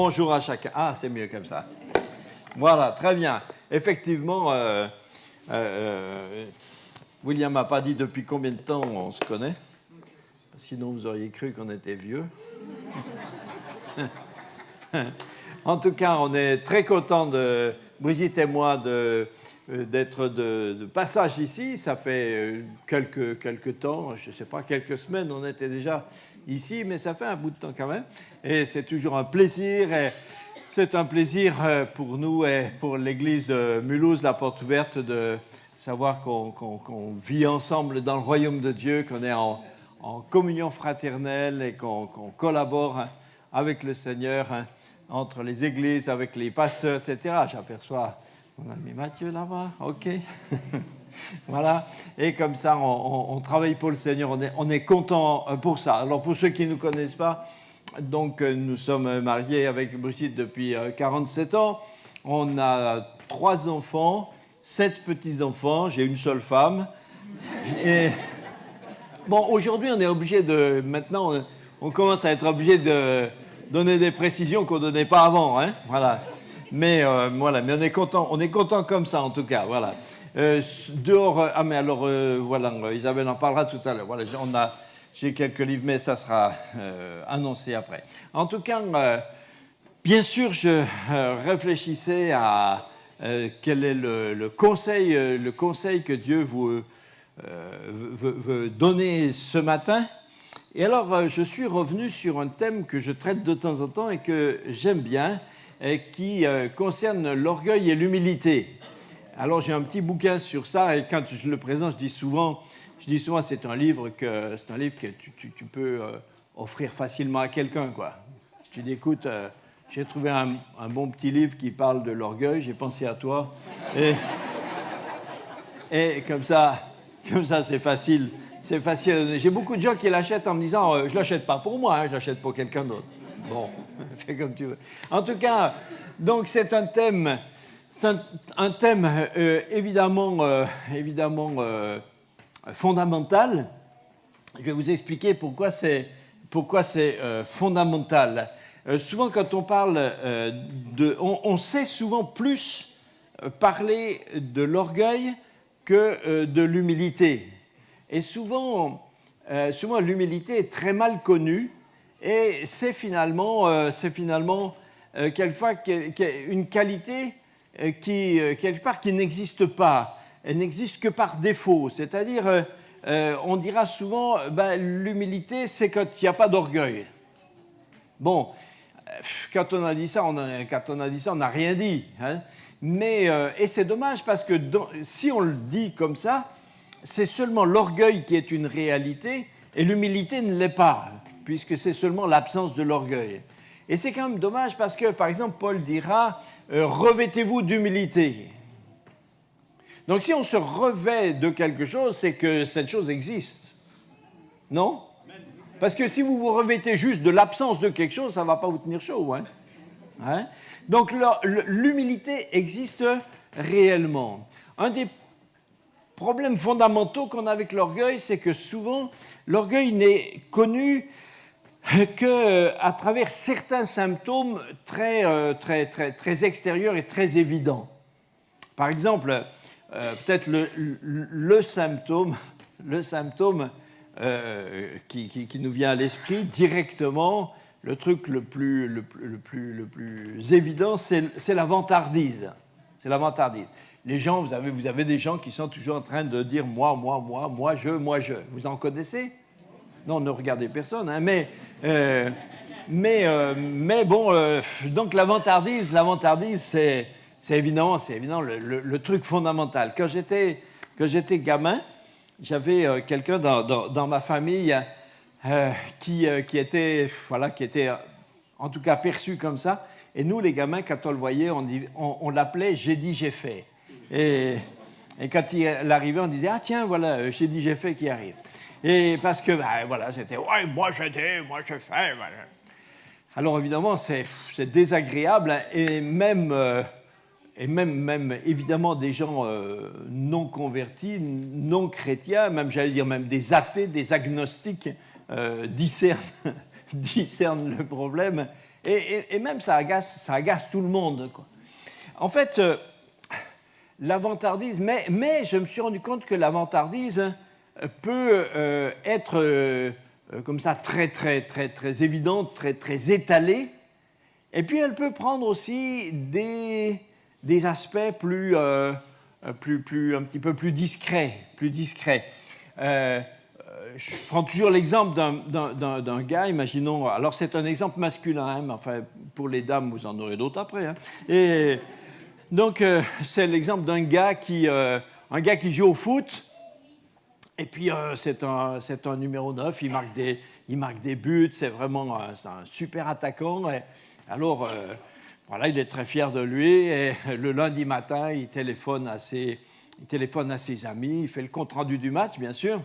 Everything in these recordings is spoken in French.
bonjour à chacun. Ah, c'est mieux comme ça. Voilà, très bien. Effectivement, William m'a pas dit depuis combien de temps on se connaît. Sinon, vous auriez cru qu'on était vieux. En tout cas, on est très contents, Brigitte et moi, d'être de passage ici. Ça fait quelques temps, je ne sais pas, quelques semaines, on était déjà ici, mais ça fait un bout de temps quand même. Et c'est toujours un plaisir. Et c'est un plaisir pour nous et pour l'église de Mulhouse, la porte ouverte, de savoir qu'on vit ensemble dans le royaume de Dieu, qu'on est en communion fraternelle et qu'on collabore avec le Seigneur, entre les églises, avec les pasteurs, etc. J'aperçois mon ami Mathieu là-bas, ok. Voilà, et comme ça, on travaille pour le Seigneur, on est content pour ça. Alors, pour ceux qui ne nous connaissent pas, donc nous sommes mariés avec Brigitte depuis 47 ans. On a 3 enfants, 7 petits-enfants, j'ai une seule femme. Et bon, aujourd'hui, on est obligé de... Maintenant, on commence à être obligé de donner des précisions qu'on ne donnait pas avant, hein, voilà. Mais voilà, mais on est content comme ça en tout cas, voilà. Dehors, mais alors voilà, Isabelle en parlera tout à l'heure. Voilà, j'ai quelques livres, mais ça sera annoncé après. En tout cas, bien sûr, je réfléchissais à quel est le conseil que Dieu veut donner ce matin. Et alors, je suis revenu sur un thème que je traite de temps en temps et que j'aime bien, et qui concerne l'orgueil et l'humilité. Alors, j'ai un petit bouquin sur ça, et quand je le présente, je dis souvent c'est un livre que tu peux offrir facilement à quelqu'un, quoi. Si tu dis, écoute, j'ai trouvé un bon petit livre qui parle de l'orgueil, j'ai pensé à toi, et comme ça, c'est facile. C'est facile. J'ai beaucoup de gens qui l'achètent en me disant je ne l'achète pas pour moi, je l'achète pour quelqu'un d'autre. Bon, fais comme tu veux. En tout cas, donc c'est un thème, évidemment fondamental. Je vais vous expliquer pourquoi c'est fondamental. Souvent, quand on parle on sait souvent plus parler de l'orgueil que de l'humilité. Et souvent, l'humilité est très mal connue et c'est finalement quelquefois une qualité quelque part qui n'existe pas. Elle n'existe que par défaut. C'est-à-dire, on dira souvent, l'humilité, c'est quand il n'y a pas d'orgueil. Bon, quand on a dit ça, on n'a rien dit. Hein. Mais, et c'est dommage parce que si on le dit comme ça, c'est seulement l'orgueil qui est une réalité et l'humilité ne l'est pas, puisque c'est seulement l'absence de l'orgueil. Et c'est quand même dommage parce que, par exemple, Paul dira « revêtez-vous d'humilité ». Donc si on se revêt de quelque chose, c'est que cette chose existe. Non ? Parce que si vous vous revêtez juste de l'absence de quelque chose, ça ne va pas vous tenir chaud. Hein ? Donc l'humilité existe réellement. Un des problèmes fondamentaux qu'on a avec l'orgueil, c'est que souvent, l'orgueil n'est connu qu'à travers certains symptômes très extérieurs et très évidents. Par exemple, peut-être le symptôme qui nous vient à l'esprit directement, le truc le plus évident, c'est la vantardise. C'est la vantardise. Les gens, vous avez des gens qui sont toujours en train de dire moi, je. Vous en connaissez ? Non, ne regardez personne, hein, mais bon, donc la vantardise, c'est évidemment le truc fondamental. Quand j'étais gamin, j'avais quelqu'un dans ma famille qui était en tout cas perçu comme ça. Et nous, les gamins, quand on le voyait, on l'appelait « j'ai dit, j'ai fait ». Et quand il arrivait, on disait « ah tiens, voilà, j'ai dit, j'ai fait qui arrive ». Et parce que, c'était « ouais, moi je fais ». Voilà. Alors évidemment, c'est désagréable et même évidemment des gens non convertis, non chrétiens, j'allais dire même des athées, des agnostiques discernent le problème Et même, ça agace tout le monde, quoi. En fait, la vantardise, mais je me suis rendu compte que la vantardise peut être comme ça très, très, très, très évidente, très, très étalée. Et puis, elle peut prendre aussi des aspects un petit peu plus discrets. Je prends toujours l'exemple d'un gars, imaginons, alors c'est un exemple masculin, hein, mais enfin, pour les dames, vous en aurez d'autres après. Hein. Et donc, c'est l'exemple d'un gars qui joue au foot, et puis c'est un numéro 9, il marque des buts, c'est vraiment un super attaquant. Et alors, voilà, il est très fier de lui, et le lundi matin, il téléphone à ses amis, il fait le compte-rendu du match, bien sûr,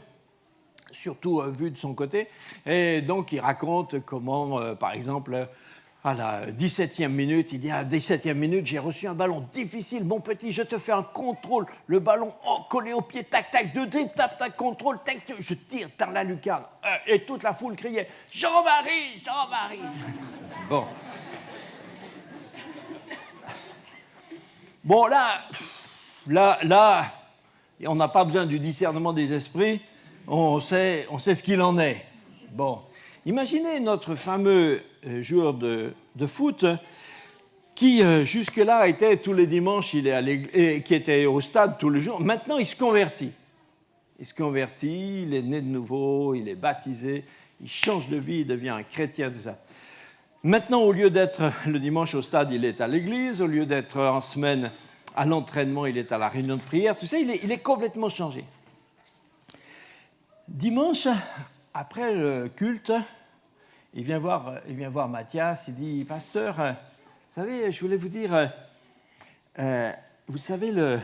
surtout vu de son côté. Et donc, il raconte comment, par exemple, à la 17e minute, il dit à la 17e minute, j'ai reçu un ballon difficile, mon petit, je te fais un contrôle, le ballon collé au pied, tac, tac, deux dribbles, tac, tac, contrôle, tac, je tire dans la lucarne. Et toute la foule criait, Jean-Marie, Jean-Marie. Bon. Bon, là, on n'a pas besoin du discernement des esprits, on sait ce qu'il en est. Bon, imaginez notre fameux joueur de foot qui, jusque-là, était tous les dimanches, qui était au stade tous les jours. Maintenant, il se convertit. Il est né de nouveau, il est baptisé, il change de vie, il devient un chrétien, tout ça. Maintenant, au lieu d'être le dimanche au stade, il est à l'église. Au lieu d'être en semaine à l'entraînement, il est à la réunion de prière. Tu sais, il est complètement changé. Dimanche, après le culte, il vient voir Mathias. Il dit, pasteur, vous savez, je voulais vous dire, vous savez, le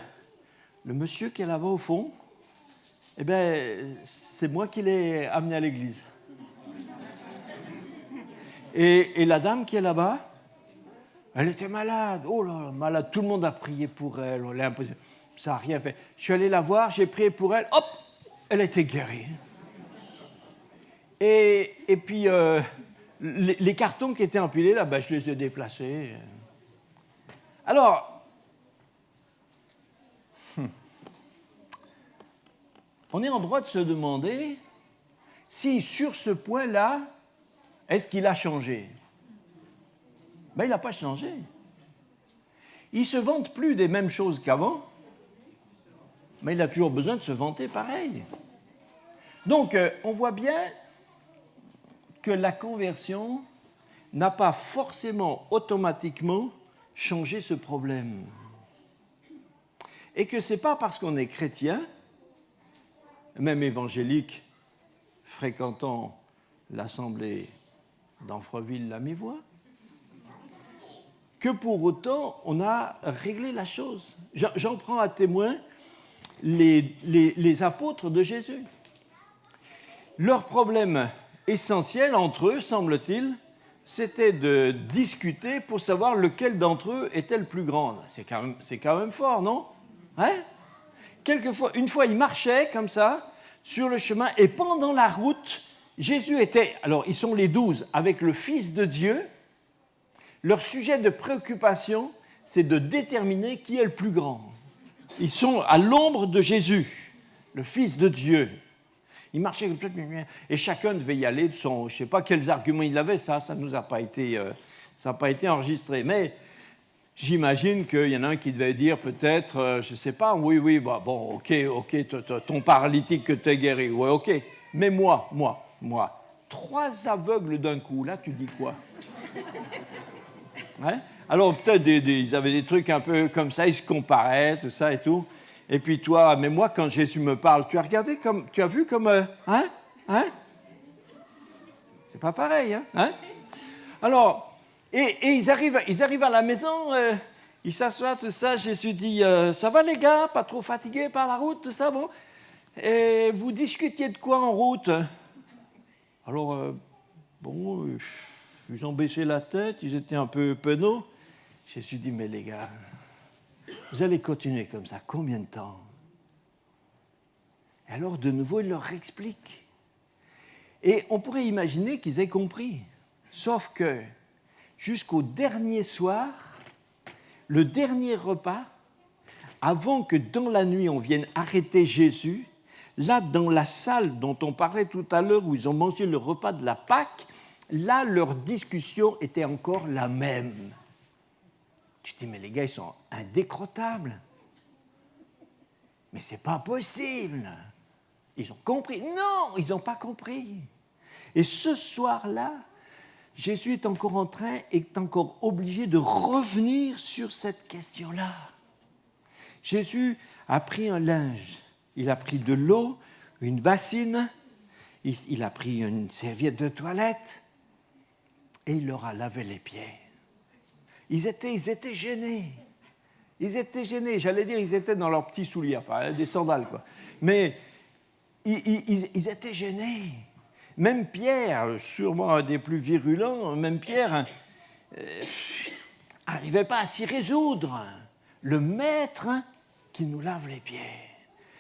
monsieur qui est là-bas au fond, eh bien, c'est moi qui l'ai amené à l'église. Et la dame qui est là-bas, elle était malade. Oh là, malade. Tout le monde a prié pour elle. Ça n'a rien fait. Je suis allé la voir, j'ai prié pour elle. Hop, elle était guérie. Et puis, les cartons qui étaient empilés là, je les ai déplacés. Alors, on est en droit de se demander si, sur ce point-là, est-ce qu'il a changé? Il n'a pas changé. Il ne se vante plus des mêmes choses qu'avant, mais il a toujours besoin de se vanter pareil. Donc, on voit bien que la conversion n'a pas forcément automatiquement changé ce problème. Et que ce n'est pas parce qu'on est chrétien, même évangélique, fréquentant l'assemblée d'Amfreville-la-Mivoie, que pour autant, on a réglé la chose. J'en prends à témoin les apôtres de Jésus. Leur problème essentiel entre eux, semble-t-il, c'était de discuter pour savoir lequel d'entre eux était le plus grand. C'est quand même fort, non? Hein? Quelquefois, une fois, ils marchaient comme ça, sur le chemin, et pendant la route, Jésus était... Alors, ils sont les 12, avec le Fils de Dieu. Leur sujet de préoccupation, c'est de déterminer qui est le plus grand. Ils sont à l'ombre de Jésus, le Fils de Dieu. Ils marchaient comme ça, et chacun devait y aller de son... Je ne sais pas quels arguments il avait, ça ne nous a pas été, ça n'a pas été enregistré. Mais j'imagine qu'il y en a un qui devait dire peut-être, je ne sais pas, oui, bon, ok, ton paralytique que tu as guéri, ouais, ok. Mais moi, 3 aveugles d'un coup, là, tu dis quoi? Hein? Alors peut-être ils avaient des trucs un peu comme ça, ils se comparaient, tout ça et tout. Et puis toi, mais moi quand Jésus me parle, tu as vu comme, hein? C'est pas pareil, hein? Alors, et ils arrivent à la maison, ils s'assoient, tout ça. Jésus dit, ça va les gars, pas trop fatigués par la route, tout ça, bon. Et vous discutiez de quoi en route? Alors, ils ont baissé la tête, ils étaient un peu penauds. Jésus dit, mais les gars, vous allez continuer comme ça, combien de temps? Et alors, de nouveau, il leur explique. Et on pourrait imaginer qu'ils aient compris. Sauf que jusqu'au dernier soir, le dernier repas, avant que dans la nuit on vienne arrêter Jésus, là dans la salle dont on parlait tout à l'heure où ils ont mangé le repas de la Pâque, là leur discussion était encore la même. Tu te dis, mais les gars, ils sont indécrottables. Mais c'est pas possible. Ils ont compris. Non, ils n'ont pas compris. Et ce soir-là, Jésus est encore obligé de revenir sur cette question-là. Jésus a pris un linge, il a pris de l'eau, une bassine, il a pris une serviette de toilette et il leur a lavé les pieds. Ils étaient gênés. Ils étaient gênés. J'allais dire, ils étaient dans leurs petits souliers, enfin, des sandales, quoi. Mais ils étaient gênés. Même Pierre, sûrement un des plus virulents, même Pierre n'arrivait pas à s'y résoudre. Le maître qui nous lave les pieds.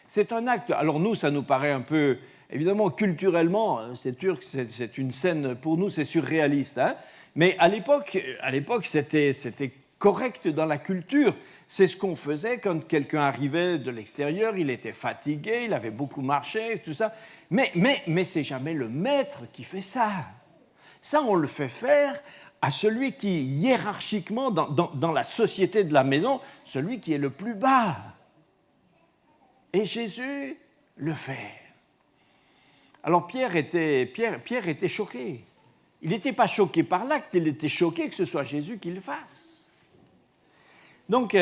C'est un acte. Alors nous, ça nous paraît un peu, évidemment, culturellement, c'est sûr que c'est une scène, pour nous, c'est surréaliste. Hein, mais à l'époque, c'était correct dans la culture. C'est ce qu'on faisait quand quelqu'un arrivait de l'extérieur, il était fatigué, il avait beaucoup marché, tout ça. Mais c'est jamais le maître qui fait ça. Ça, on le fait faire à celui qui, hiérarchiquement, dans la société de la maison, celui qui est le plus bas. Et Jésus le fait. Alors Pierre était choqué. Il n'était pas choqué par l'acte, il était choqué que ce soit Jésus qui le fasse. Donc,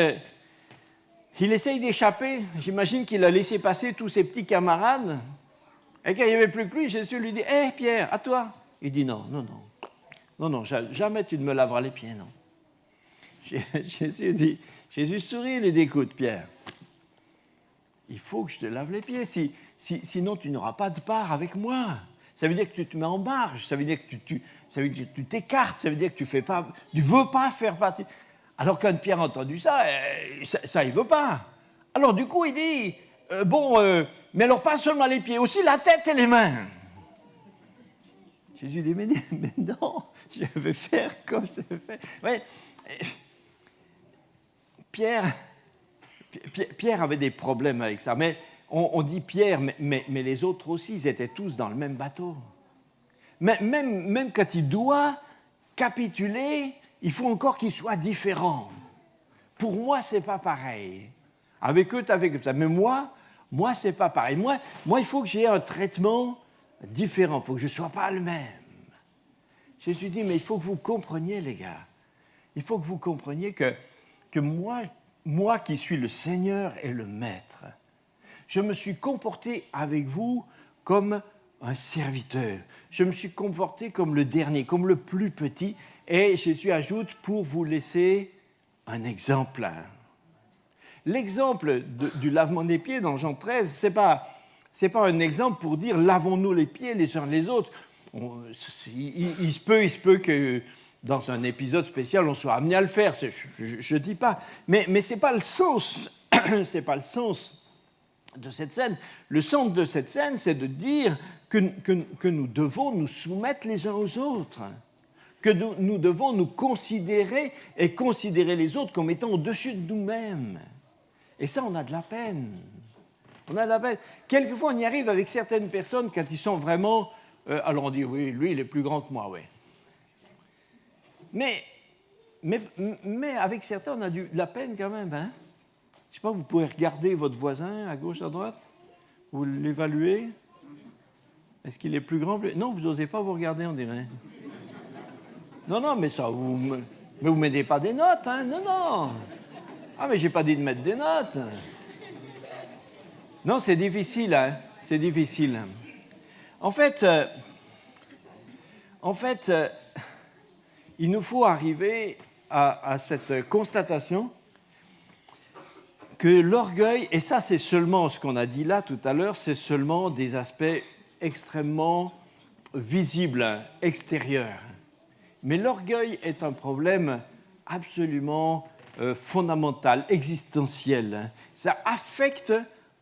il essaye d'échapper. J'imagine qu'il a laissé passer tous ses petits camarades. Et quand il n'y avait plus que lui, Jésus lui dit « Hé, Pierre, à toi !» Il dit « Non, jamais tu ne me laveras les pieds, non. » Jésus sourit, il lui dit « Écoute, Pierre, il faut que je te lave les pieds, sinon tu n'auras pas de part avec moi. Ça veut dire que tu te mets en marge, ça veut dire que tu t'écartes, ça veut dire que tu ne veux pas faire partie. » Alors quand Pierre a entendu ça, il ne veut pas. Alors du coup, il dit, mais alors pas seulement les pieds, aussi la tête et les mains. Jésus dit, mais non, je vais faire comme je fais. Ouais. Pierre avait des problèmes avec ça, mais on dit Pierre, mais les autres aussi, ils étaient tous dans le même bateau. Même quand il doit capituler, il faut encore qu'il soit différent. Pour moi, c'est pas pareil. Avec eux, tu avais comme ça. Mais moi, c'est pas pareil. Moi, il faut que j'ai un traitement différent. Il faut que je ne sois pas le même. Jésus dit, mais il faut que vous compreniez, les gars. Il faut que vous compreniez que moi qui suis le Seigneur et le Maître, je me suis comporté avec vous comme un serviteur. Je me suis comporté comme le dernier, comme le plus petit. Et Jésus ajoute, pour vous laisser un exemple. L'exemple du lavement des pieds dans Jean 13, ce n'est pas un exemple pour dire lavons-nous les pieds les uns les autres. Il se peut que dans un épisode spécial, on soit amené à le faire, je ne dis pas. Mais ce n'est pas le sens. C'est pas le sens de cette scène. Le sens de cette scène, c'est de dire que nous devons nous soumettre les uns aux autres. Que nous devons nous considérer et considérer les autres comme étant au-dessus de nous-mêmes. Et ça, on a de la peine. On a de la peine. Quelquefois, on y arrive avec certaines personnes quand ils sont vraiment... alors on dit, oui, lui, il est plus grand que moi, oui. Mais avec certains, on a de la peine quand même. Hein? Je ne sais pas, vous pouvez regarder votre voisin à gauche, à droite, vous l'évaluez. Est-ce qu'il est plus grand? Non, vous n'osez pas vous regarder, on dirait. Non, mais ça, vous ne mettez pas des notes, hein? Non. Ah, mais je n'ai pas dit de mettre des notes. Non, c'est difficile, hein? C'est difficile. En fait, il nous faut arriver à cette constatation que l'orgueil, et ça c'est seulement ce qu'on a dit là tout à l'heure, c'est seulement des aspects extrêmement visibles, extérieurs. Mais l'orgueil est un problème absolument fondamental, existentiel. Ça affecte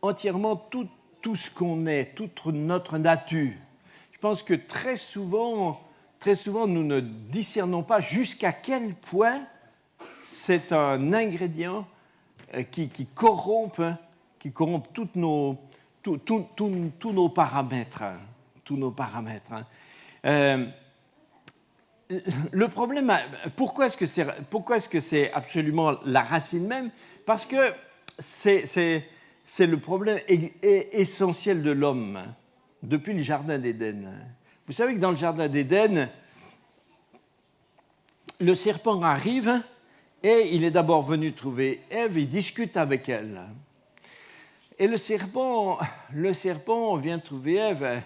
entièrement tout ce qu'on est, toute notre nature. Je pense que très souvent, très souvent, nous ne discernons pas jusqu'à quel point c'est un ingrédient qui corrompt tous nos paramètres. Tous nos paramètres. Le problème, pourquoi est-ce que c'est absolument la racine même? Parce que c'est le problème essentiel de l'homme depuis le Jardin d'Éden. Vous savez que dans le Jardin d'Éden, le serpent arrive et il est d'abord venu trouver Ève, il discute avec elle. Et le serpent vient trouver Ève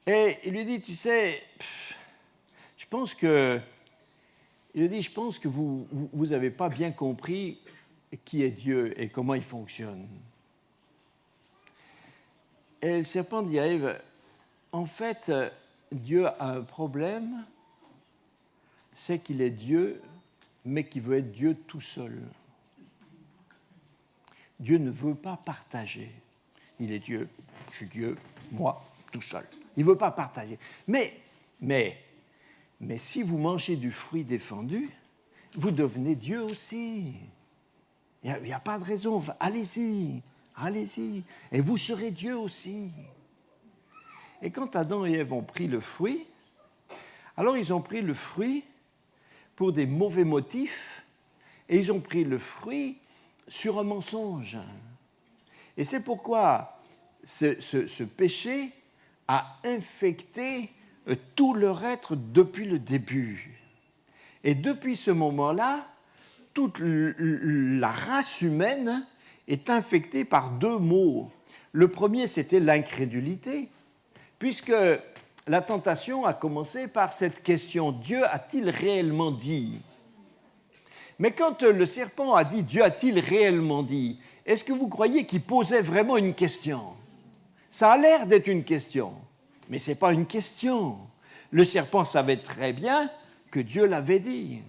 et il lui dit, tu sais, je pense que vous n'avez pas bien compris qui est Dieu et comment il fonctionne. Et le serpent dit à Ève, en fait, Dieu a un problème, c'est qu'il est Dieu, mais qu'il veut être Dieu tout seul. Dieu ne veut pas partager. Il est Dieu, je suis Dieu, moi, tout seul. Il ne veut pas partager. Mais si vous mangez du fruit défendu, vous devenez Dieu aussi. Il n'y a pas de raison. Allez-y. Et vous serez Dieu aussi. Et quand Adam et Ève ont pris le fruit, alors ils ont pris le fruit pour des mauvais motifs et ils ont pris le fruit sur un mensonge. Et c'est pourquoi ce péché a infecté tout leur être depuis le début. Et depuis ce moment-là, toute la race humaine est infectée par deux maux. Le premier, c'était l'incrédulité, puisque la tentation a commencé par cette question, Dieu a-t-il réellement dit? Mais quand le serpent a dit, Dieu a-t-il réellement dit? Est-ce que vous croyez qu'il posait vraiment une question? Ça a l'air d'être une question, mais ce n'est pas une question. Le serpent savait très bien que Dieu l'avait dit.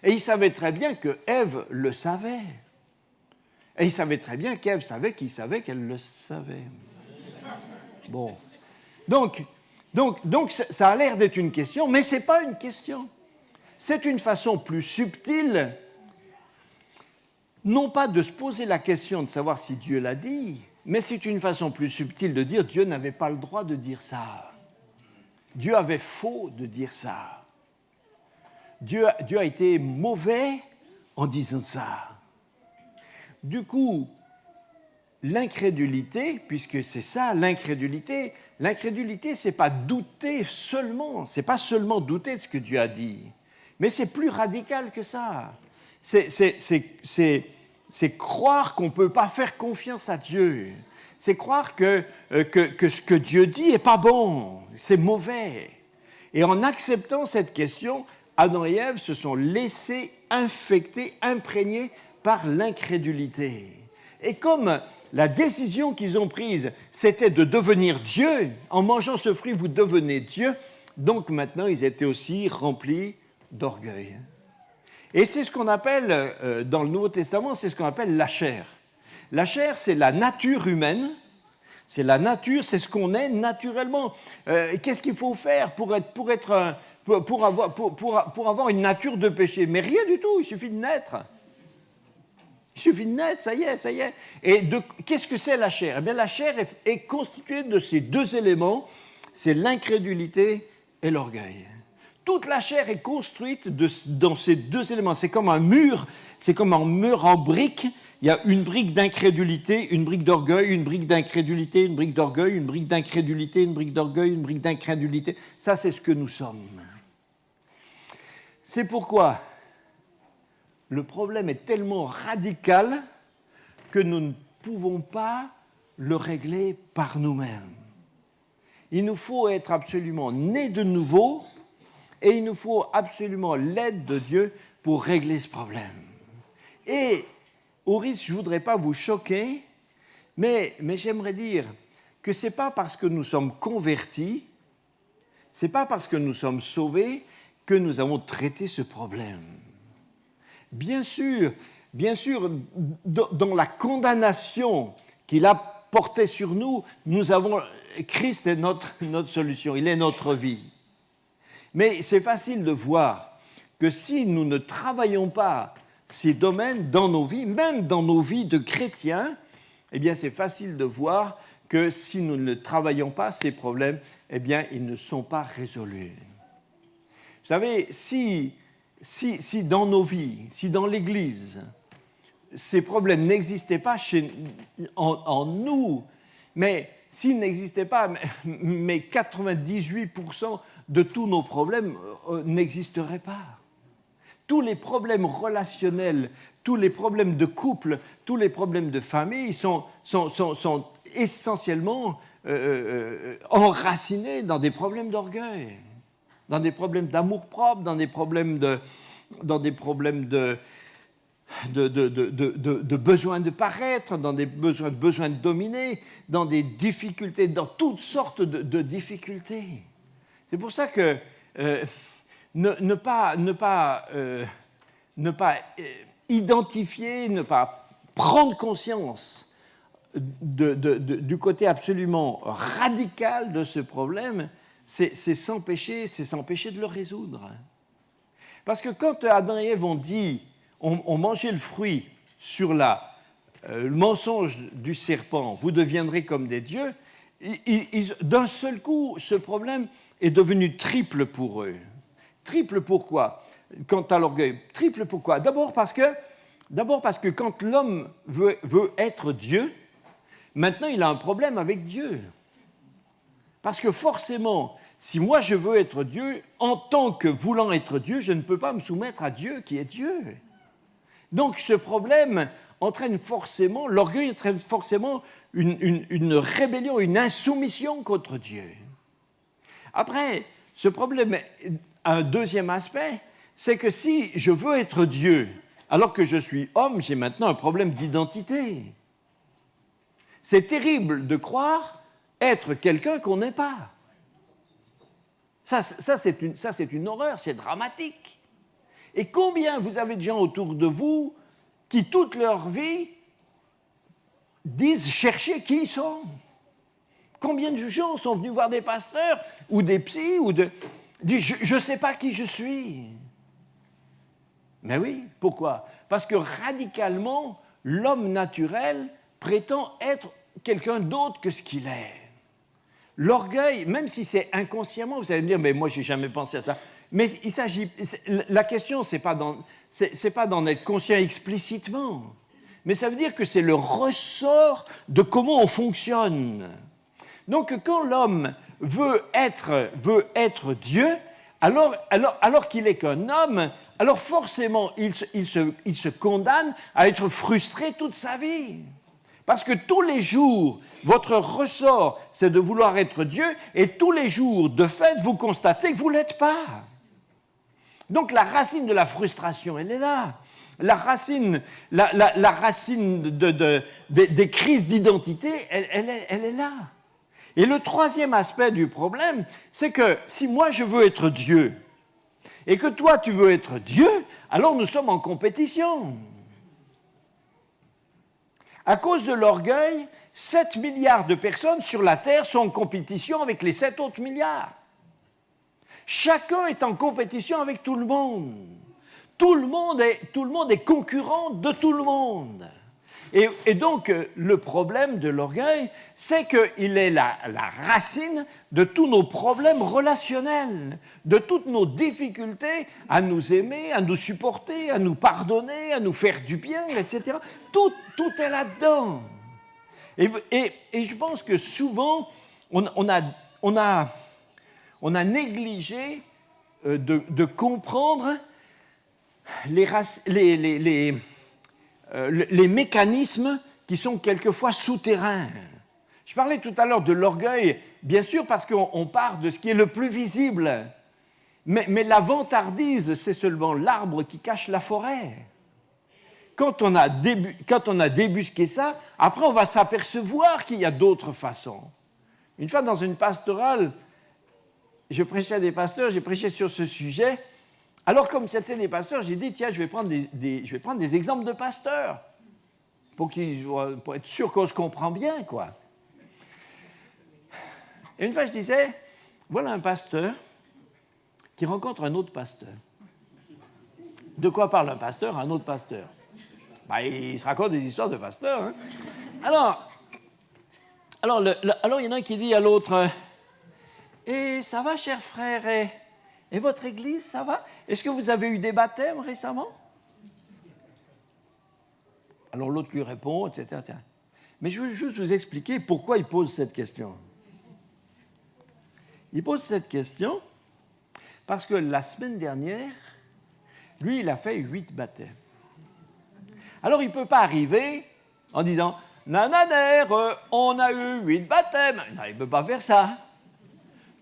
Et il savait très bien que Ève le savait. Et il savait très bien qu'Ève savait qu'il savait qu'elle le savait. Bon. Donc ça a l'air d'être une question, mais ce n'est pas une question. C'est une façon plus subtile, non pas de se poser la question de savoir si Dieu l'a dit, mais c'est une façon plus subtile de dire Dieu n'avait pas le droit de dire ça. Dieu avait faux de dire ça. Dieu a été mauvais en disant ça. Du coup, l'incrédulité, puisque c'est ça, l'incrédulité, c'est pas douter seulement, c'est pas seulement douter de ce que Dieu a dit, mais c'est plus radical que ça. C'est croire qu'on ne peut pas faire confiance à Dieu. C'est croire que ce que Dieu dit n'est pas bon, c'est mauvais. Et en acceptant cette question, Adam et Ève se sont laissés infecter, imprégnés par l'incrédulité. Et comme la décision qu'ils ont prise, c'était de devenir Dieu, en mangeant ce fruit, vous devenez Dieu, donc maintenant ils étaient aussi remplis d'orgueil. Et c'est ce qu'on appelle, dans le Nouveau Testament, c'est ce qu'on appelle la chair. La chair, c'est la nature humaine, c'est la nature, c'est ce qu'on est naturellement. Qu'est-ce qu'il faut faire pour avoir une nature de péché? Mais rien du tout, il suffit de naître. Il suffit de naître, ça y est. Et qu'est-ce que c'est la chair? Eh bien, la chair est constituée de ces deux éléments, c'est l'incrédulité et l'orgueil. Toute la chair est construite dans ces deux éléments. C'est comme un mur en briques. Il y a une brique d'incrédulité, une brique d'orgueil, une brique d'incrédulité, une brique d'orgueil, une brique d'incrédulité, une brique d'orgueil, une brique d'incrédulité. Ça, c'est ce que nous sommes. C'est pourquoi le problème est tellement radical que nous ne pouvons pas le régler par nous-mêmes. Il nous faut être absolument nés de nouveau et il nous faut absolument l'aide de Dieu pour régler ce problème. Et au risque, je ne voudrais pas vous choquer, mais j'aimerais dire que ce n'est pas parce que nous sommes convertis, ce n'est pas parce que nous sommes sauvés que nous avons traité ce problème. Bien sûr, dans la condamnation qu'il a portée sur nous, Christ est notre solution, il est notre vie. Mais c'est facile de voir que si nous ne travaillons pas ces domaines dans nos vies, même dans nos vies de chrétiens, eh bien c'est facile de voir que si nous ne travaillons pas ces problèmes, eh bien ils ne sont pas résolus. Vous savez, si dans nos vies, si dans l'Église, ces problèmes n'existaient pas en nous, mais s'ils n'existaient pas, mais 98% de tous nos problèmes n'existeraient pas. Tous les problèmes relationnels, tous les problèmes de couple, tous les problèmes de famille sont essentiellement enracinés dans des problèmes d'orgueil, dans des problèmes d'amour-propre, dans des problèmes de besoin de paraître, dans des besoins de dominer, dans des difficultés, dans toutes sortes de difficultés. C'est pour ça que ne pas identifier, ne pas prendre conscience du côté absolument radical de ce problème, c'est s'empêcher de le résoudre. Parce que quand Adam et Ève ont mangé le fruit sur le mensonge du serpent, vous deviendrez comme des dieux, d'un seul coup, ce problème est devenu triple pour eux. Triple pourquoi? Quant à l'orgueil, triple pourquoi? D'abord parce que quand l'homme veut être Dieu, maintenant il a un problème avec Dieu. Parce que forcément, si moi je veux être Dieu, en tant que voulant être Dieu, je ne peux pas me soumettre à Dieu qui est Dieu. Donc ce problème entraîne forcément, l'orgueil entraîne forcément une rébellion, une insoumission contre Dieu. Après, ce problème a un deuxième aspect, c'est que si je veux être Dieu, alors que je suis homme, j'ai maintenant un problème d'identité. C'est terrible de croire être quelqu'un qu'on n'est pas. Ça c'est une horreur, c'est dramatique. Et combien vous avez de gens autour de vous qui, toute leur vie, disent chercher qui ils sont? Combien de gens sont venus voir des pasteurs ou des psys disent « je ne sais pas qui je suis ». Mais oui, pourquoi? Parce que radicalement, l'homme naturel prétend être quelqu'un d'autre que ce qu'il est. L'orgueil, même si c'est inconsciemment, vous allez me dire « mais moi, je n'ai jamais pensé à ça ». Mais la question, ce n'est pas d'en être conscient explicitement, mais ça veut dire que c'est le ressort de comment on fonctionne. Donc quand l'homme veut être Dieu, alors qu'il n'est qu'un homme, alors forcément il se condamne à être frustré toute sa vie. Parce que tous les jours, votre ressort, c'est de vouloir être Dieu, et tous les jours, de fait, vous constatez que vous ne l'êtes pas. Donc la racine de la frustration, elle est là. La racine des crises d'identité, elle est là. Et le troisième aspect du problème, c'est que si moi je veux être Dieu, et que toi tu veux être Dieu, alors nous sommes en compétition. À cause de l'orgueil, 7 milliards de personnes sur la Terre sont en compétition avec les 7 autres milliards. Chacun est en compétition avec tout le monde. Tout le monde est concurrent de tout le monde. Et donc, le problème de l'orgueil, c'est qu'il est la racine de tous nos problèmes relationnels, de toutes nos difficultés à nous aimer, à nous supporter, à nous pardonner, à nous faire du bien, etc. Tout est là-dedans. Et je pense que souvent, on a négligé de comprendre les mécanismes qui sont quelquefois souterrains. Je parlais tout à l'heure de l'orgueil, bien sûr parce qu'on part de ce qui est le plus visible, mais la vantardise, c'est seulement l'arbre qui cache la forêt. Quand on a débusqué ça, après on va s'apercevoir qu'il y a d'autres façons. Une fois dans une pastorale, je prêchais à des pasteurs, j'ai prêché sur ce sujet. Alors, comme c'était des pasteurs, j'ai dit, tiens, je vais prendre des exemples de pasteurs pour être sûr qu'on se comprend bien, quoi. Et une fois, je disais, voilà un pasteur qui rencontre un autre pasteur. De quoi parle un pasteur à un autre pasteur? Ben, il se raconte des histoires de pasteurs. Hein. Alors, il y en a un qui dit à l'autre, et ça va, cher frère, et votre église, ça va? Est-ce que vous avez eu des baptêmes récemment? Alors l'autre lui répond, etc. Mais je veux juste vous expliquer pourquoi il pose cette question. Il pose cette question parce que la semaine dernière, lui, il a fait 8 baptêmes. Alors il ne peut pas arriver en disant « Nananère, on a eu 8 baptêmes ». Non, il ne peut pas faire ça.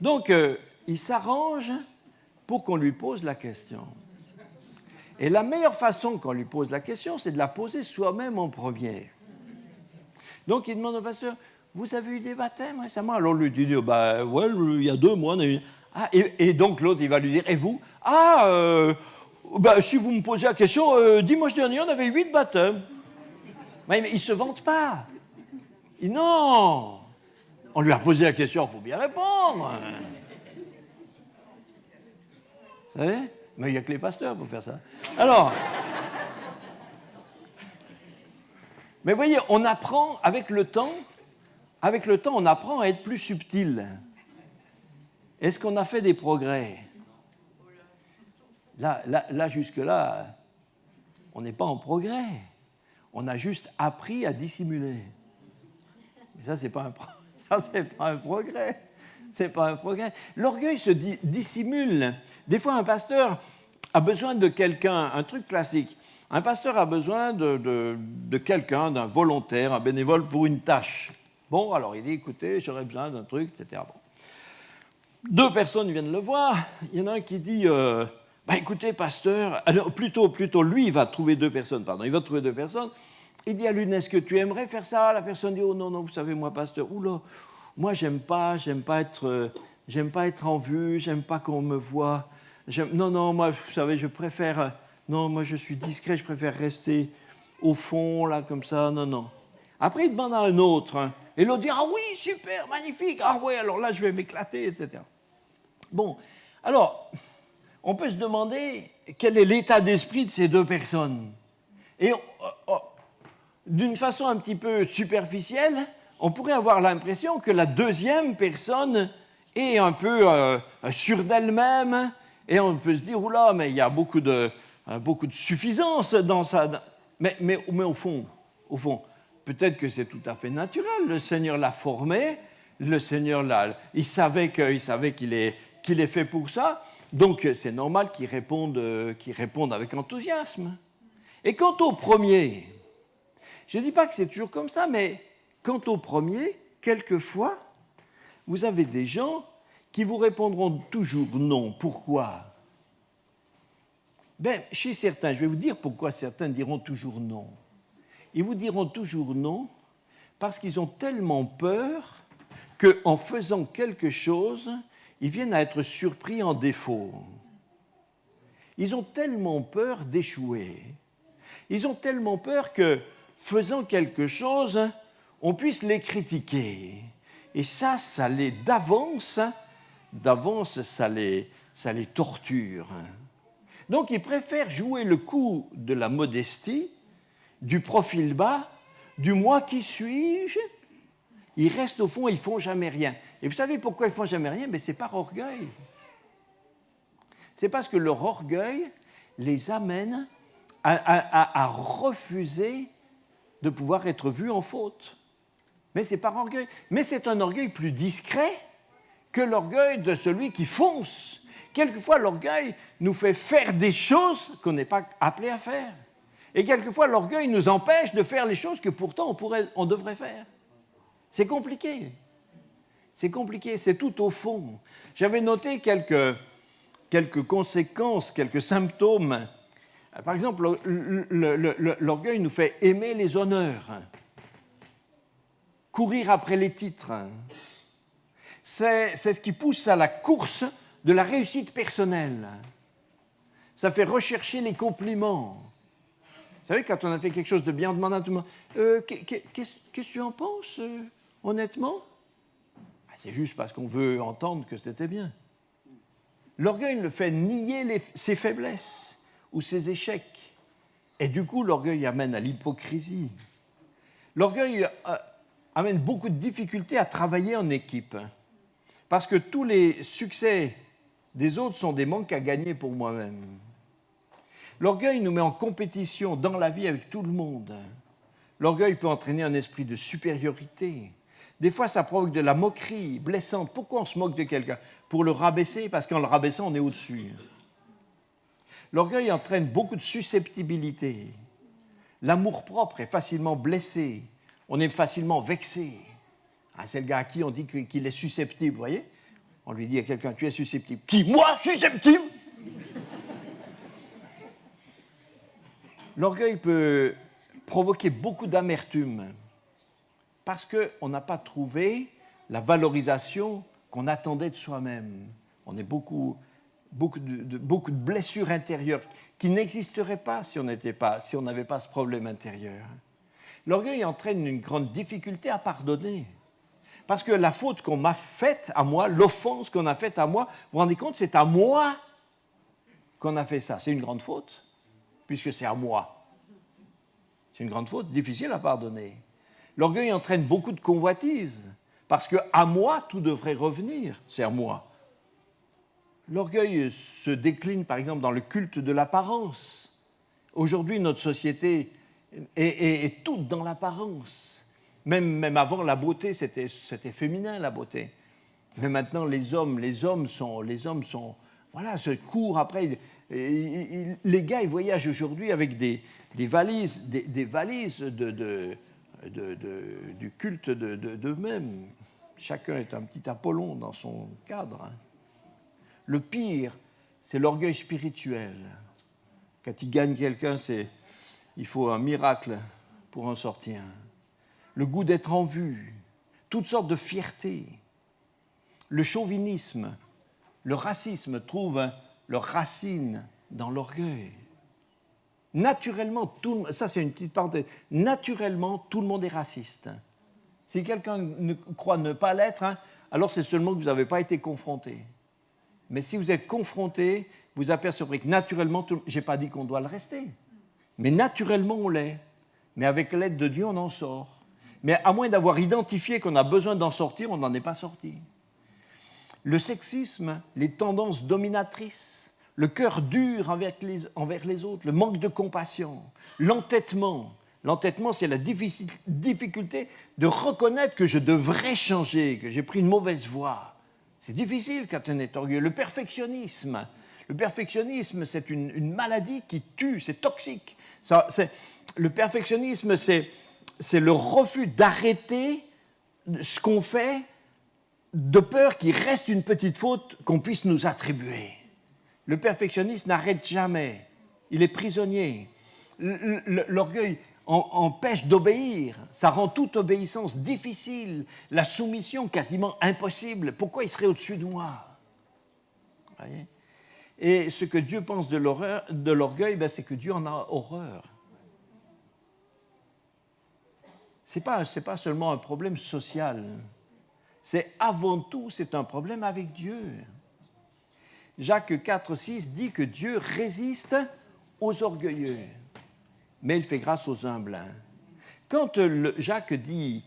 Donc, il s'arrange pour qu'on lui pose la question. Et la meilleure façon qu'on lui pose la question, c'est de la poser soi-même en premier. Donc, il demande au pasteur, vous avez eu des baptêmes récemment? Alors, lui dit, bah, ouais, il y a 2 mois, on a eu... Ah, et donc, l'autre, il va lui dire, et vous? Ah, bah, si vous me posez la question, dimanche dernier, on avait 8 baptêmes. Mais il ne se vante pas. Non, on lui a posé la question, il faut bien répondre. Vous savez? Mais il n'y a que les pasteurs pour faire ça. Alors, mais vous voyez, on apprend avec le temps, on apprend à être plus subtil. Est-ce qu'on a fait des progrès? Là, jusque-là, on n'est pas en progrès. On a juste appris à dissimuler. Mais ça, c'est pas un progrès. C'est pas un progrès. L'orgueil se dissimule. Des fois, un pasteur a besoin de quelqu'un, un truc classique. Un pasteur a besoin de quelqu'un, d'un volontaire, un bénévole pour une tâche. Bon, alors il dit, écoutez, j'aurais besoin d'un truc, etc. Bon. 2 personnes viennent le voir. Il y en a un qui dit, bah, écoutez, pasteur, alors, plutôt, lui, il va trouver 2 personnes, pardon. Il va trouver 2 personnes. Il dit à l'une, est-ce que tu aimerais faire ça? La personne dit, oh non, vous savez, moi, pasteur, oula, moi, j'aime pas être en vue, j'aime pas qu'on me voie. Non, moi, vous savez, je préfère... Non, moi, je suis discret, je préfère rester au fond, là, comme ça, non. Après, il demande à un autre, hein, et l'autre dit, ah oui, super, magnifique, ah oui, alors là, je vais m'éclater, etc. Bon, alors, on peut se demander quel est l'état d'esprit de ces 2 personnes. Et d'une façon un petit peu superficielle, on pourrait avoir l'impression que la 2e personne est un peu sûre d'elle-même, et on peut se dire, oula, mais il y a beaucoup de suffisance dans ça. Mais au fond, peut-être que c'est tout à fait naturel. Le Seigneur l'a formé, le Seigneur il savait qu'il est fait pour ça, donc c'est normal qu'il réponde avec enthousiasme. Et quant au premier, je ne dis pas que c'est toujours comme ça, mais quant au premier, quelquefois, vous avez des gens qui vous répondront toujours non. Pourquoi? Chez certains, je vais vous dire pourquoi certains diront toujours non. Ils vous diront toujours non parce qu'ils ont tellement peur qu'en faisant quelque chose, ils viennent à être surpris en défaut. Ils ont tellement peur d'échouer. Ils ont tellement peur que, faisant quelque chose, on puisse les critiquer. Et ça les d'avance, ça les torture. Donc, ils préfèrent jouer le coup de la modestie, du profil bas, du moi qui suis-je. Ils restent au fond, ils ne font jamais rien. Et vous savez pourquoi ils ne font jamais rien? Mais c'est par orgueil. C'est parce que leur orgueil les amène à refuser de pouvoir être vus en faute. Mais c'est par orgueil. Mais c'est un orgueil plus discret que l'orgueil de celui qui fonce. Quelquefois, l'orgueil nous fait faire des choses qu'on n'est pas appelé à faire. Et quelquefois, l'orgueil nous empêche de faire les choses que pourtant on devrait faire. C'est compliqué. C'est compliqué, c'est tout au fond. J'avais noté quelques conséquences, quelques symptômes. Par exemple, l'orgueil nous fait aimer les honneurs, courir après les titres. C'est ce qui pousse à la course de la réussite personnelle. Ça fait rechercher les compliments. Vous savez, quand on a fait quelque chose de bien, on demande à tout le monde qu'est-ce que tu en penses, honnêtement? C'est juste parce qu'on veut entendre que c'était bien. L'orgueil le fait nier ses faiblesses ou ses échecs. Et du coup, l'orgueil amène à l'hypocrisie. L'orgueil amène beaucoup de difficultés à travailler en équipe. Parce que tous les succès des autres sont des manques à gagner pour moi-même. L'orgueil nous met en compétition dans la vie avec tout le monde. L'orgueil peut entraîner un esprit de supériorité. Des fois, ça provoque de la moquerie blessante. Pourquoi on se moque de quelqu'un? Pour le rabaisser, parce qu'en le rabaissant, on est au-dessus. L'orgueil entraîne beaucoup de susceptibilité. L'amour-propre est facilement blessé. On est facilement vexé. Ah, c'est le gars à qui on dit qu'il est susceptible, vous voyez? On lui dit à quelqu'un, tu es susceptible. Qui? Moi, susceptible? L'orgueil peut provoquer beaucoup d'amertume parce qu'on n'a pas trouvé la valorisation qu'on attendait de soi-même. On a beaucoup de blessures intérieures qui n'existeraient pas si on n'avait pas ce problème intérieur. L'orgueil entraîne une grande difficulté à pardonner. Parce que la faute qu'on m'a faite à moi, l'offense qu'on a faite à moi, vous vous rendez compte, c'est à moi qu'on a fait ça. C'est une grande faute, puisque c'est à moi. C'est une grande faute, difficile à pardonner. L'orgueil entraîne beaucoup de convoitise, parce que à moi, tout devrait revenir, c'est à moi. L'orgueil se décline, par exemple, dans le culte de l'apparence. Aujourd'hui, notre société est toute dans l'apparence. Même avant, la beauté, c'était féminin, la beauté. Mais maintenant, les hommes sont voilà, se courent après. Les gars, ils voyagent aujourd'hui avec des valises du culte d'eux-mêmes. Chacun est un petit Apollon dans son cadre. Le pire, c'est l'orgueil spirituel. Quand il gagne quelqu'un, il faut un miracle pour en sortir. Le goût d'être en vue, toutes sortes de fierté. Le chauvinisme, le racisme trouvent leur racine dans l'orgueil. Naturellement, ça c'est une petite parenthèse, naturellement, tout le monde est raciste. Si quelqu'un croit ne pas l'être, alors c'est seulement que vous n'avez pas été confronté. Mais si vous êtes confronté, vous apercevrez que naturellement, je n'ai pas dit qu'on doit le rester, mais naturellement on l'est. Mais avec l'aide de Dieu, on en sort. Mais à moins d'avoir identifié qu'on a besoin d'en sortir, on n'en est pas sorti. Le sexisme, les tendances dominatrices, le cœur dur envers les autres, le manque de compassion, l'entêtement. L'entêtement, c'est la difficulté de reconnaître que je devrais changer, que j'ai pris une mauvaise voie. C'est difficile quand on est orgueilleux. Le perfectionnisme, c'est une maladie qui tue, c'est toxique. Le perfectionnisme, c'est le refus d'arrêter ce qu'on fait de peur qu'il reste une petite faute qu'on puisse nous attribuer. Le perfectionniste n'arrête jamais. Il est prisonnier. L'orgueil empêche d'obéir. Ça rend toute obéissance difficile. La soumission quasiment impossible. Pourquoi il serait au-dessus de moi? Voyez? Et ce que Dieu pense de l'orgueil, c'est que Dieu en a horreur. Ce n'est pas seulement un problème social. Avant tout, c'est un problème avec Dieu. Jacques 4,6 dit que Dieu résiste aux orgueilleux, mais il fait grâce aux humbles. Quand Jacques dit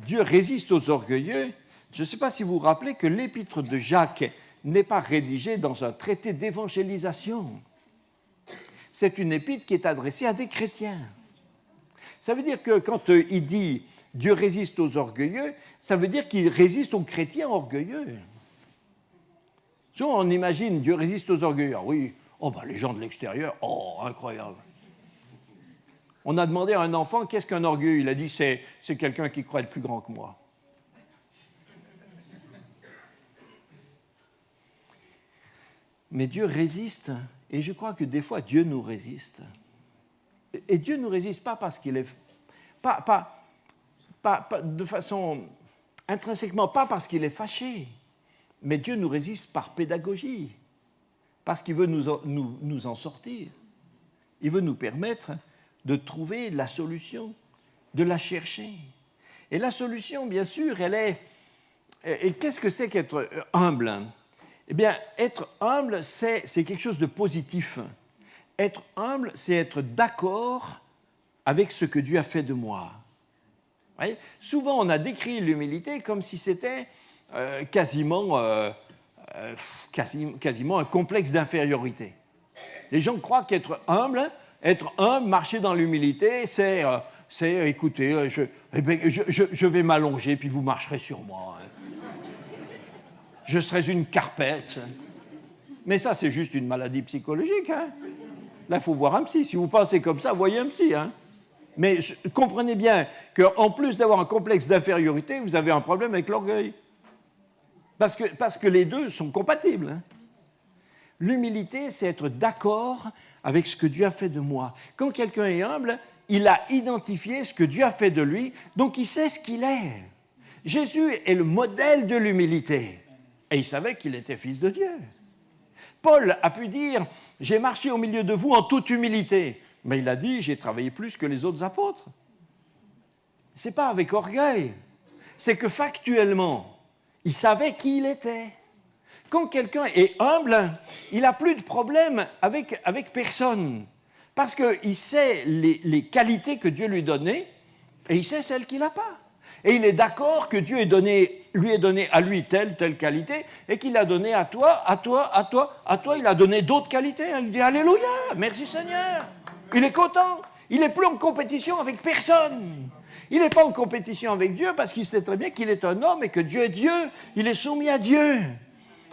Dieu résiste aux orgueilleux, je ne sais pas si vous vous rappelez que l'épître de Jacques n'est pas rédigée dans un traité d'évangélisation. C'est une épître qui est adressée à des chrétiens. Ça veut dire que quand il dit Dieu résiste aux orgueilleux, ça veut dire qu'il résiste aux chrétiens orgueilleux. Souvent, on imagine Dieu résiste aux orgueilleux. Ah oui, les gens de l'extérieur, incroyable. On a demandé à un enfant qu'est-ce qu'un orgueilleux. Il a dit c'est quelqu'un qui croit être plus grand que moi. Mais Dieu résiste, et je crois que des fois Dieu nous résiste. Et Dieu ne nous résiste pas parce qu'il est... Pas de façon intrinsèquement, pas parce qu'il est fâché, mais Dieu nous résiste par pédagogie, parce qu'il veut nous en sortir. Il veut nous permettre de trouver la solution, de la chercher. Et la solution, bien sûr, elle est... Et qu'est-ce que c'est qu'être humble? Eh bien, être humble, c'est quelque chose de positif. Être humble, c'est être d'accord avec ce que Dieu a fait de moi. Vous voyez, souvent, on a décrit l'humilité comme si c'était quasiment un complexe d'infériorité. Les gens croient qu'être humble, marcher dans l'humilité, c'est écoutez, je vais m'allonger, puis vous marcherez sur moi. Je serai une carpette. Mais ça, c'est juste une maladie psychologique. Hein. Là, il faut voir un psy. Si vous pensez comme ça, voyez un psy. Hein. Mais comprenez bien qu'en plus d'avoir un complexe d'infériorité, vous avez un problème avec l'orgueil. Parce que les deux sont compatibles. Hein. L'humilité, c'est être d'accord avec ce que Dieu a fait de moi. Quand quelqu'un est humble, il a identifié ce que Dieu a fait de lui, donc il sait ce qu'il est. Jésus est le modèle de l'humilité. Et il savait qu'il était fils de Dieu. Paul a pu dire « J'ai marché au milieu de vous en toute humilité ». Mais il a dit « J'ai travaillé plus que les autres apôtres ». Ce n'est pas avec orgueil. C'est que factuellement, il savait qui il était. Quand quelqu'un est humble, il n'a plus de problème avec personne. Parce qu'il sait les qualités que Dieu lui donnait et il sait celles qu'il n'a pas. Et il est d'accord que Dieu lui ait donné à lui telle qualité et qu'il a donné à toi, il a donné d'autres qualités. Il dit Alléluia, merci Seigneur. Il est content. Il n'est plus en compétition avec personne. Il n'est pas en compétition avec Dieu parce qu'il sait très bien qu'il est un homme et que Dieu est Dieu. Il est soumis à Dieu.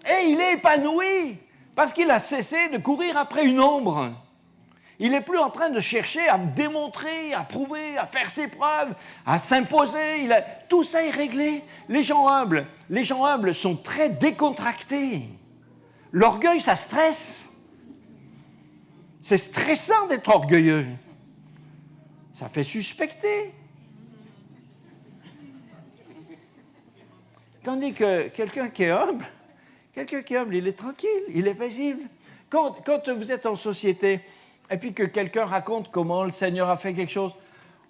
Et il est épanoui parce qu'il a cessé de courir après une ombre. Il n'est plus en train de chercher à démontrer, à prouver, à faire ses preuves, à s'imposer. Tout ça est réglé. Les gens humbles sont très décontractés. L'orgueil, ça stresse. C'est stressant d'être orgueilleux. Ça fait suspecter. Tandis que quelqu'un qui est humble, il est tranquille, il est paisible. Quand vous êtes en société et puis que quelqu'un raconte comment le Seigneur a fait quelque chose,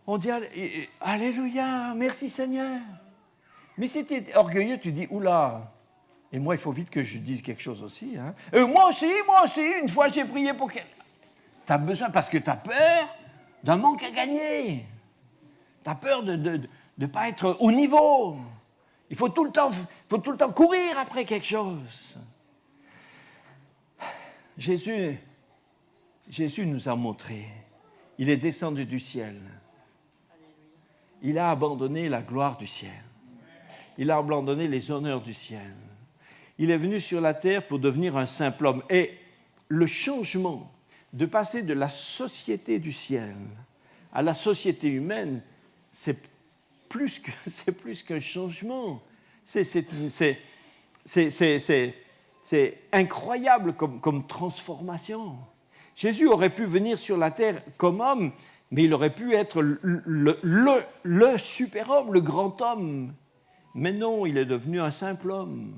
on dit « Alléluia, merci Seigneur ». Mais si tu es orgueilleux, tu dis « Oula ». Et moi, il faut vite que je dise quelque chose aussi. Hein. Moi aussi, une fois j'ai prié pour quelqu'un. Tu as besoin, parce que tu as peur d'un manque à gagner. Tu as peur de ne pas être au niveau. Il faut tout le temps courir après quelque chose. Jésus nous a montré, il est descendu du ciel. Il a abandonné la gloire du ciel. Il a abandonné les honneurs du ciel. Il est venu sur la terre pour devenir un simple homme. Et le changement de passer de la société du ciel à la société humaine, c'est plus qu'un changement. C'est incroyable comme transformation. Jésus aurait pu venir sur la terre comme homme, mais il aurait pu être le super-homme, le grand homme. Mais non, il est devenu un simple homme.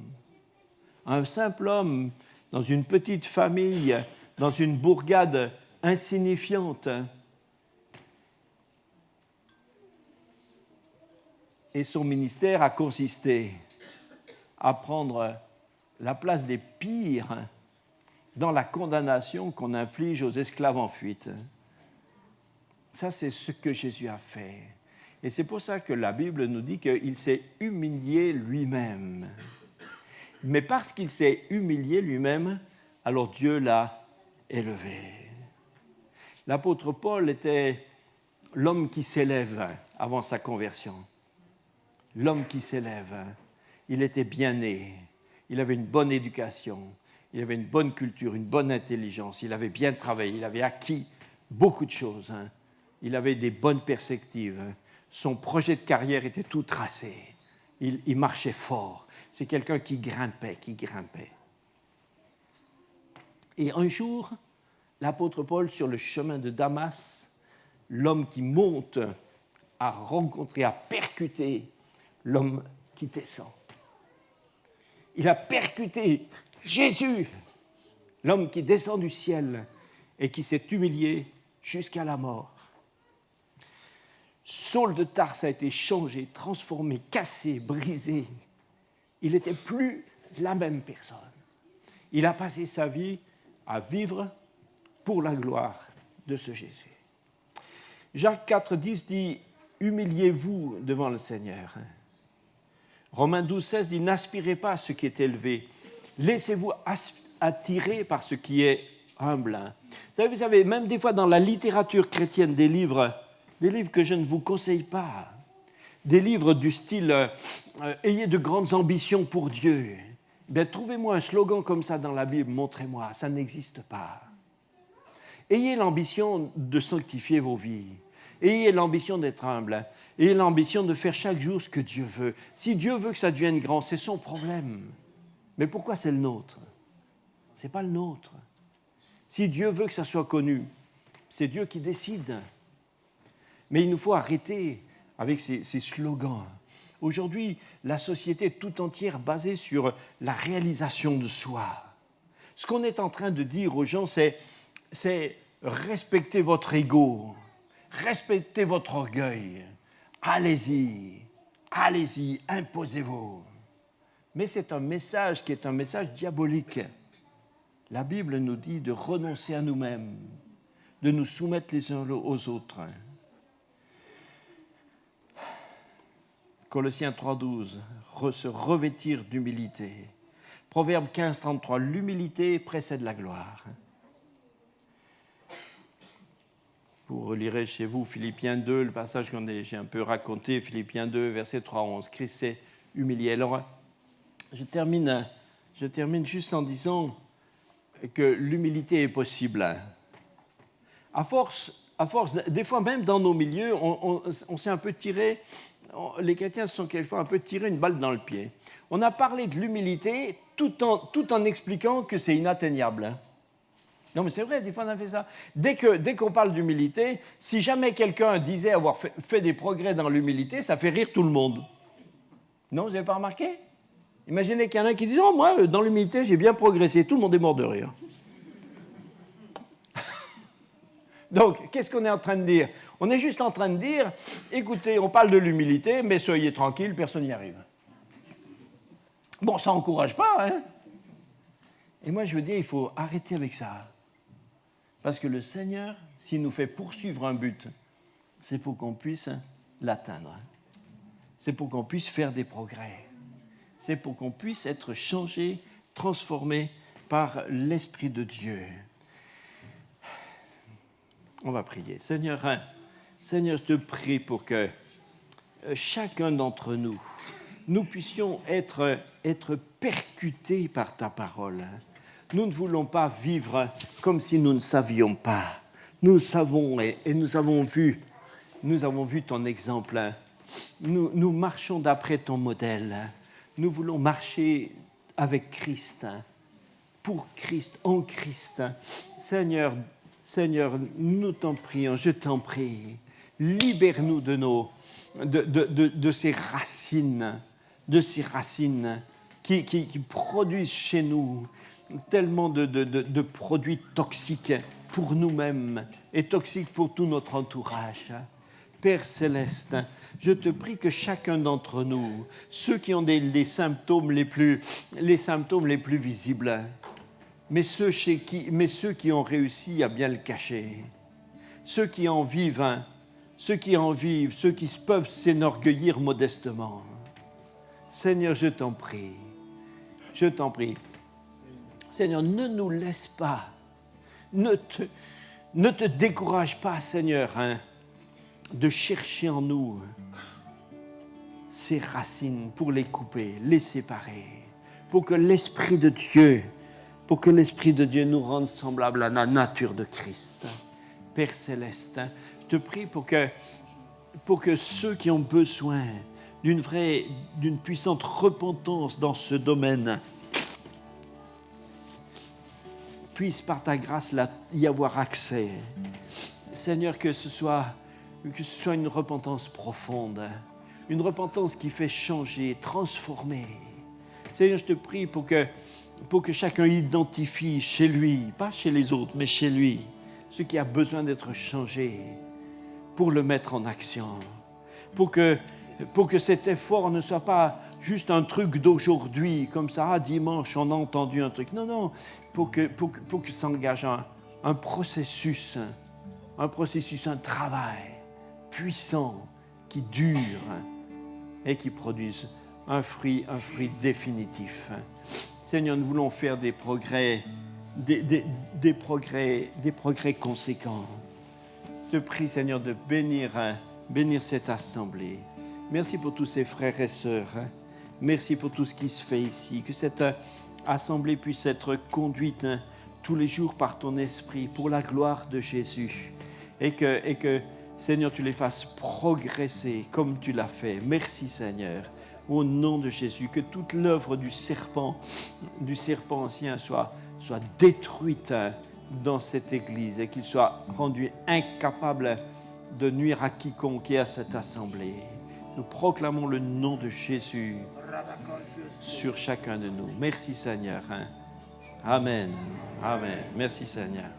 Un simple homme dans une petite famille, dans une bourgade insignifiante. Et son ministère a consisté à prendre la place des pires dans la condamnation qu'on inflige aux esclaves en fuite. Ça, c'est ce que Jésus a fait. Et c'est pour ça que la Bible nous dit qu'il s'est humilié lui-même. Mais parce qu'il s'est humilié lui-même, alors Dieu l'a élevé. L'apôtre Paul était l'homme qui s'élève avant sa conversion. L'homme qui s'élève. Il était bien né. Il avait une bonne éducation. Il avait une bonne culture, une bonne intelligence. Il avait bien travaillé. Il avait acquis beaucoup de choses. Il avait des bonnes perspectives. Son projet de carrière était tout tracé. Il marchait fort. C'est quelqu'un qui grimpait. Et un jour, l'apôtre Paul, sur le chemin de Damas, l'homme qui monte a rencontré, a percuté l'homme qui descend. Il a percuté Jésus, l'homme qui descend du ciel et qui s'est humilié jusqu'à la mort. Saul de Tarse a été changé, transformé, cassé, brisé. Il n'était plus la même personne. Il a passé sa vie à vivre pour la gloire de ce Jésus. Jacques 4,10 dit « Humiliez-vous devant le Seigneur ». Romains 12,16 dit « N'aspirez pas à ce qui est élevé, laissez-vous attirer par ce qui est humble. » Vous savez, même des fois dans la littérature chrétienne, des livres que je ne vous conseille pas, des livres du style Ayez de grandes ambitions pour Dieu ». Bien, trouvez-moi un slogan comme ça dans la Bible, montrez-moi, ça n'existe pas. Ayez l'ambition de sanctifier vos vies. Ayez l'ambition d'être humble. Ayez l'ambition de faire chaque jour ce que Dieu veut. Si Dieu veut que ça devienne grand, c'est son problème. Mais pourquoi c'est le nôtre? Ce n'est pas le nôtre. Si Dieu veut que ça soit connu, c'est Dieu qui décide. Mais il nous faut arrêter avec ces slogans. Aujourd'hui, la société tout entière basée sur la réalisation de soi. Ce qu'on est en train de dire aux gens, c'est respectez votre ego, respectez votre orgueil, allez-y, imposez-vous. Mais c'est un message qui est un message diabolique. La Bible nous dit de renoncer à nous-mêmes, de nous soumettre les uns aux autres. Colossiens 3,12, se revêtir d'humilité. Proverbe 15,33, l'humilité précède la gloire. Vous relirez chez vous Philippiens 2, le passage que j'ai un peu raconté, Philippiens 2, verset 3 à 11. Christ s'est humilié. Alors, je termine juste en disant que l'humilité est possible. À force, des fois même dans nos milieux, on s'est un peu tiré, les chrétiens se sont quelquefois un peu tiré une balle dans le pied. On a parlé de l'humilité tout en expliquant que c'est inatteignable. Non, mais c'est vrai, des fois on a fait ça. Dès qu'on parle d'humilité, si jamais quelqu'un disait avoir fait des progrès dans l'humilité, ça fait rire tout le monde. Non, vous n'avez pas remarqué? Imaginez qu'il y en a qui disent « Oh, moi, dans l'humilité, j'ai bien progressé. » Tout le monde est mort de rire. Donc, qu'est-ce qu'on est en train de dire? On est juste en train de dire « Écoutez, on parle de l'humilité, mais soyez tranquille, personne n'y arrive. » Bon, ça n'encourage pas, hein? Et moi, je veux dire, il faut arrêter avec ça. Parce que le Seigneur, s'il nous fait poursuivre un but, c'est pour qu'on puisse l'atteindre. C'est pour qu'on puisse faire des progrès. C'est pour qu'on puisse être changé, transformé par l'Esprit de Dieu. On va prier. Seigneur, je te prie pour que chacun d'entre nous puissions être percutés par ta parole. Nous ne voulons pas vivre comme si nous ne savions pas. Nous savons et nous avons vu ton exemple. Nous marchons d'après ton modèle. Nous voulons marcher avec Christ, pour Christ, en Christ. Seigneur, nous t'en prions, je t'en prie. Libère-nous de ces racines, qui produisent chez nous tellement de produits toxiques pour nous-mêmes et toxiques pour tout notre entourage. Père céleste, je te prie que chacun d'entre nous, ceux qui ont les symptômes les plus visibles, mais ceux qui ont réussi à bien le cacher, ceux qui en vivent, ceux qui peuvent s'enorgueillir modestement. Seigneur, je t'en prie. Seigneur, ne nous laisse pas, ne te décourage pas, Seigneur, de chercher en nous ces racines pour les couper, les séparer, pour que l'Esprit de Dieu nous rende semblables à la nature de Christ. Père céleste, je te prie pour que ceux qui ont besoin d'une puissante repentance dans ce domaine puissent par ta grâce y avoir accès. Seigneur, que ce soit une repentance profonde, une repentance qui fait changer, transformer. Seigneur, je te prie pour que chacun identifie chez lui, pas chez les autres, mais chez lui, ce qui a besoin d'être changé pour le mettre en action. Pour que cet effort ne soit pas juste un truc d'aujourd'hui, comme ça, dimanche, on a entendu un truc. Non, non, pour que s'engage un processus, un travail puissant qui dure et qui produise un fruit définitif. Seigneur, nous voulons faire des progrès, des progrès conséquents. Je te prie, Seigneur, de bénir cette assemblée. Merci pour tous ces frères et sœurs. Merci pour tout ce qui se fait ici. Que cette assemblée puisse être conduite tous les jours par ton esprit pour la gloire de Jésus. Et que Seigneur, tu les fasses progresser comme tu l'as fait. Merci, Seigneur. Au nom de Jésus, que toute l'œuvre du serpent ancien soit détruite dans cette Église et qu'il soit rendu incapable de nuire à quiconque et à cette assemblée. Nous proclamons le nom de Jésus sur chacun de nous. Merci Seigneur. Amen. Amen. Merci Seigneur.